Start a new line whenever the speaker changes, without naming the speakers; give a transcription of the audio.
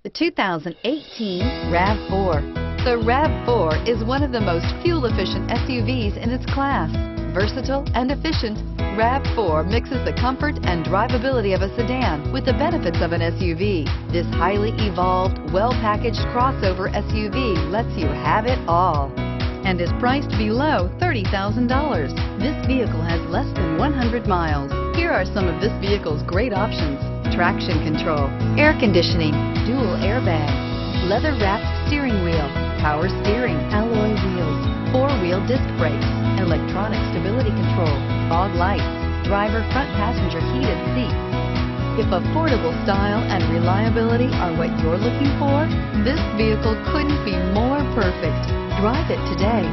The 2018 RAV4. The RAV4 is one of the most fuel-efficient SUVs in its class. Versatile and efficient, RAV4 mixes the comfort and drivability of a sedan with the benefits of an SUV. This highly evolved, well-packaged crossover SUV lets you have it all and is priced below $30,000. This vehicle has less than 100 miles. Here are some of this vehicle's great options: traction control, air conditioning, dual airbags, leather-wrapped steering wheel, power steering, alloy wheels, four-wheel disc brakes, electronic stability control, fog lights, driver front passenger heated seats. If affordable style and reliability are what you're looking for, this vehicle couldn't be more perfect. Drive it today.